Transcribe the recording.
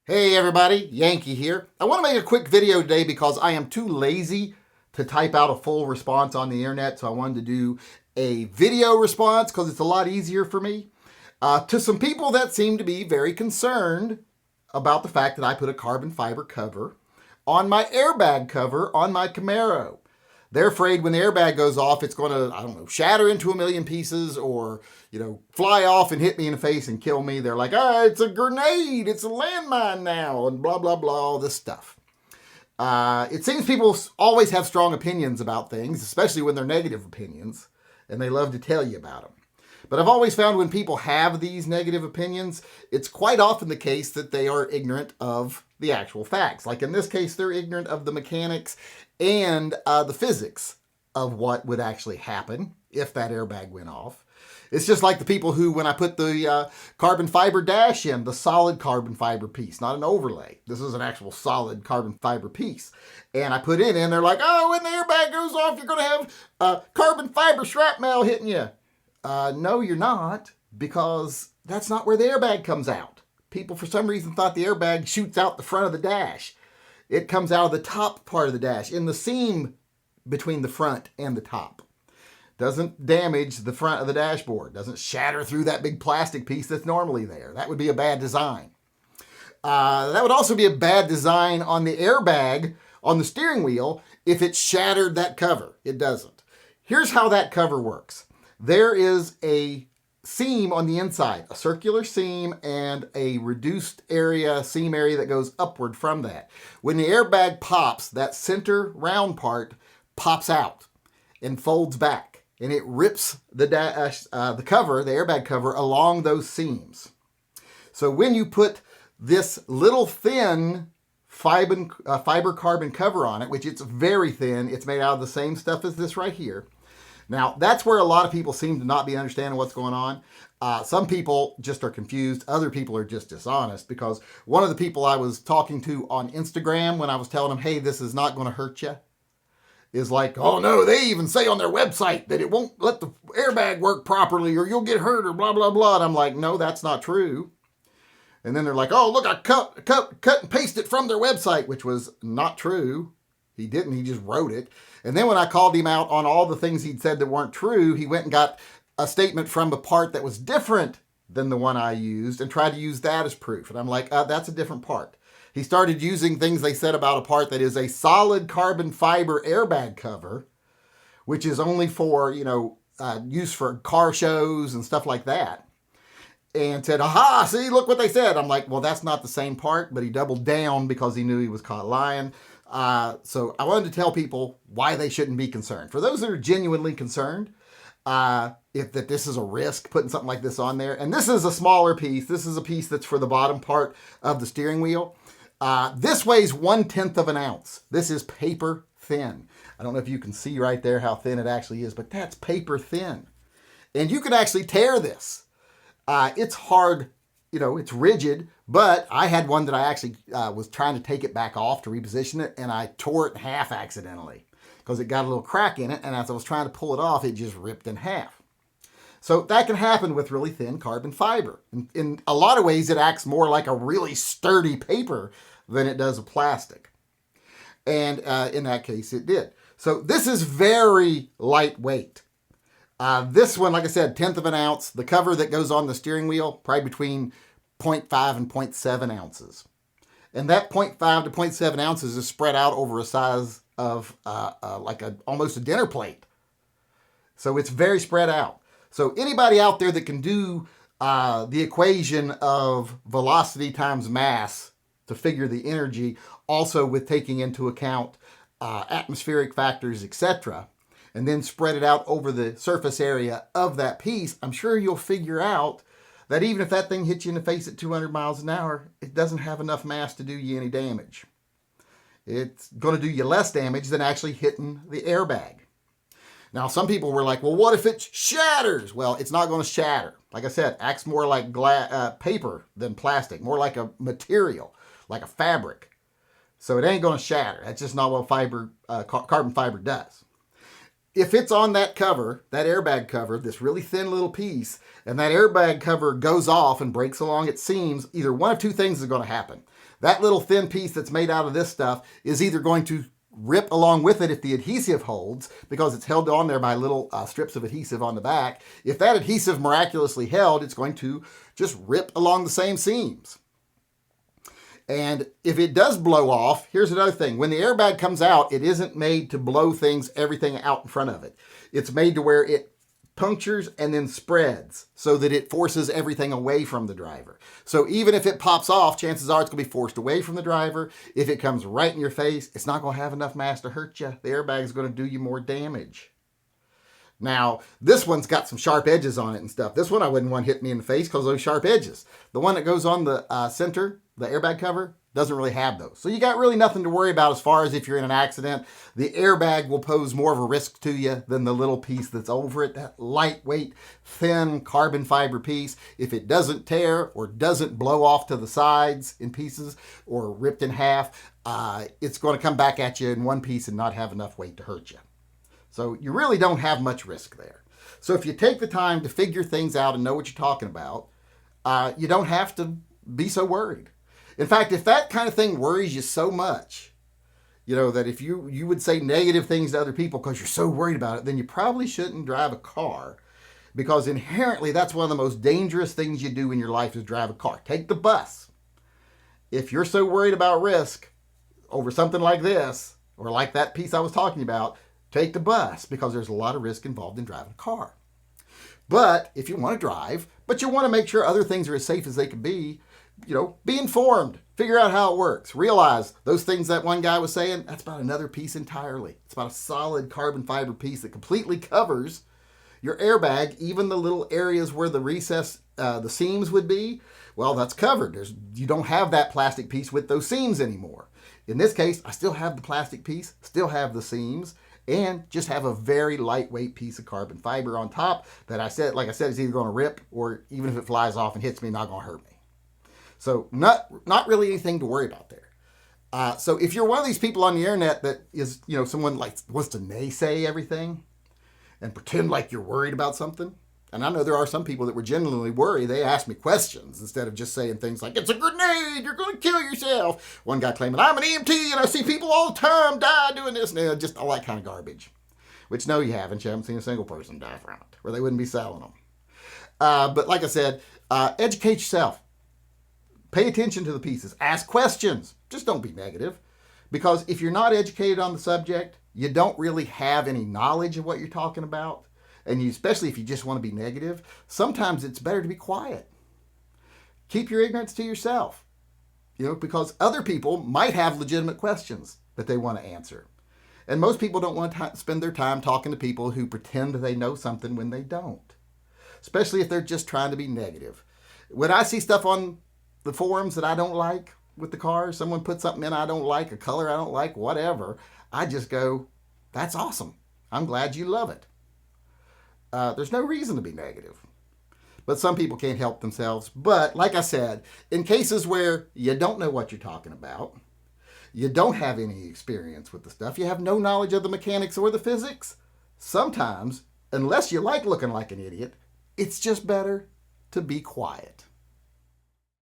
Hey everybody, Yankee here. I want to make a quick video today because I am too lazy to type out a full response on the internet, so I wanted to do a video response because it's a lot easier for me. To some people that seem to be very concerned about the fact that I put a carbon fiber cover on my airbag cover on my Camaro. They're afraid when the airbag goes off, it's going to, I don't know, shatter into a million pieces or, fly off and hit me in the face and kill me. They're like, it's a grenade, it's a landmine now, and blah, blah, blah, all this stuff. It seems people always have strong opinions about things, especially when they're negative opinions, and they love to tell you about them. But I've always found when people have these negative opinions, it's quite often the case that they are ignorant of the actual facts. Like in this case, they're ignorant of the mechanics and the physics of what would actually happen if that airbag went off. It's just like the people who, when I put the carbon fiber dash in, the solid carbon fiber piece, not an overlay. This is an actual solid carbon fiber piece. And I put it in, they're like, when the airbag goes off, you're going to have carbon fiber shrapnel hitting you. No, you're not, because that's not where the airbag comes out. People, for some reason, thought the airbag shoots out the front of the dash. It comes out of the top part of the dash, in the seam between the front and the top. Doesn't damage the front of the dashboard. Doesn't shatter through that big plastic piece that's normally there. That would be a bad design. That would also be a bad design on the airbag on the steering wheel if it shattered that cover. It doesn't. Here's how that cover works. There is a seam on the inside, a circular seam and a reduced area, seam area that goes upward from that. When the airbag pops, that center round part pops out and folds back, and it rips the cover, the airbag cover, along those seams. So when you put this little thin fiber carbon cover on it, which it's very thin, it's made out of the same stuff as this right here. Now, that's where a lot of people seem to not be understanding what's going on. Some people just are confused. Other people are just dishonest, because one of the people I was talking to on Instagram when I was telling them, hey, this is not going to hurt you, is like, oh no, they even say on their website that it won't let the airbag work properly or you'll get hurt or blah, blah, blah. And I'm like, no, that's not true. And then they're like, oh, look, I cut and pasted from their website, which was not true. He didn't. He just wrote it. And then when I called him out on all the things he'd said that weren't true, he went and got a statement from a part that was different than the one I used and tried to use that as proof. And I'm like, that's a different part. He started using things they said about a part that is a solid carbon fiber airbag cover, which is only for, use for car shows and stuff like that. And said, aha, see, look what they said. I'm like, well, that's not the same part, but he doubled down because he knew he was caught lying. So I wanted to tell people why they shouldn't be concerned. For those that are genuinely concerned, if that this is a risk, putting something like this on there. And this is a smaller piece. This is a piece that's for the bottom part of the steering wheel. This weighs 1/10 of an ounce. This is paper thin. I don't know if you can see right there how thin it actually is, but that's paper thin. And you can actually tear this. It's hard, it's rigid, but I had one that I actually was trying to take it back off to reposition it, and I tore it in half accidentally because it got a little crack in it, and as I was trying to pull it off, it just ripped in half. So that can happen with really thin carbon fiber. In a lot of ways, it acts more like a really sturdy paper than it does a plastic. And in that case, it did. So this is very lightweight. This one, like I said, 1/10 of an ounce. The cover that goes on the steering wheel, probably between 0.5 and 0.7 ounces. And that 0.5 to 0.7 ounces is spread out over a size of almost a dinner plate. So it's very spread out. So anybody out there that can do the equation of velocity times mass to figure the energy, also with taking into account atmospheric factors, etc., and then spread it out over the surface area of that piece, I'm sure you'll figure out that even if that thing hits you in the face at 200 miles an hour, it doesn't have enough mass to do you any damage. It's going to do you less damage than actually hitting the airbag. Now, some people were like, well, what if it shatters? Well, it's not going to shatter. Like I said, acts more like paper than plastic, more like a material, like a fabric. So it ain't going to shatter. That's just not what carbon fiber does. if it's on that cover, that airbag cover, this really thin little piece, and that airbag cover goes off and breaks along its seams, either one of two things is going to happen. That little thin piece that's made out of this stuff is either going to rip along with it if the adhesive holds, because it's held on there by little strips of adhesive on the back. If that adhesive miraculously held, it's going to just rip along the same seams. And if it does blow off, here's another thing. When the airbag comes out, it isn't made to blow everything out in front of it. It's made to where it punctures and then spreads so that it forces everything away from the driver. So even if it pops off, chances are it's going to be forced away from the driver. If it comes right in your face, it's not going to have enough mass to hurt you. The airbag is going to do you more damage. Now, this one's got some sharp edges on it and stuff. This one I wouldn't want hit me in the face because of those sharp edges. The one that goes on the center, the airbag cover, doesn't really have those. So you got really nothing to worry about as far as if you're in an accident. The airbag will pose more of a risk to you than the little piece that's over it, that lightweight, thin carbon fiber piece. If it doesn't tear or doesn't blow off to the sides in pieces or ripped in half, it's going to come back at you in one piece and not have enough weight to hurt you. So you really don't have much risk there. So if you take the time to figure things out and know what you're talking about, you don't have to be so worried. In fact, if that kind of thing worries you so much, that if you would say negative things to other people because you're so worried about it, then you probably shouldn't drive a car, because inherently that's one of the most dangerous things you do in your life is drive a car. Take the bus. If you're so worried about risk over something like this, or like that piece I was talking about, take the bus, because there's a lot of risk involved in driving a car. But if you want to drive, but you want to make sure other things are as safe as they can be, be informed, figure out how it works, realize those things that one guy was saying, that's about another piece entirely. It's about a solid carbon fiber piece that completely covers your airbag, even the little areas where the recess, the seams would be. Well, that's covered. You don't have that plastic piece with those seams anymore. In this case, I still have the plastic piece, still have the seams, and just have a very lightweight piece of carbon fiber on top that like I said, is either going to rip, or even if it flies off and hits me, not going to hurt me. So not really anything to worry about there. So if you're one of these people on the internet that is, someone like wants to naysay everything and pretend like you're worried about something, and I know there are some people that were genuinely worried. They ask me questions instead of just saying things like, it's a grenade, you're going to kill yourself. One guy claiming, I'm an EMT and I see people all the time die doing this, and just all that kind of garbage. Which, no, you haven't. You haven't seen a single person die from it, or they wouldn't be selling them. But like I said, educate yourself. Pay attention to the pieces. Ask questions. Just don't be negative. Because if you're not educated on the subject, you don't really have any knowledge of what you're talking about. And especially if you just want to be negative, sometimes it's better to be quiet. Keep your ignorance to yourself. Because other people might have legitimate questions that they want to answer. And most people don't want to spend their time talking to people who pretend they know something when they don't. Especially if they're just trying to be negative. When I see stuff on the forums that I don't like with the cars, someone put something in I don't like, a color I don't like, whatever, I just go, that's awesome. I'm glad you love it. There's no reason to be negative. But some people can't help themselves. But like I said, in cases where you don't know what you're talking about, you don't have any experience with the stuff, you have no knowledge of the mechanics or the physics, sometimes, unless you like looking like an idiot, it's just better to be quiet.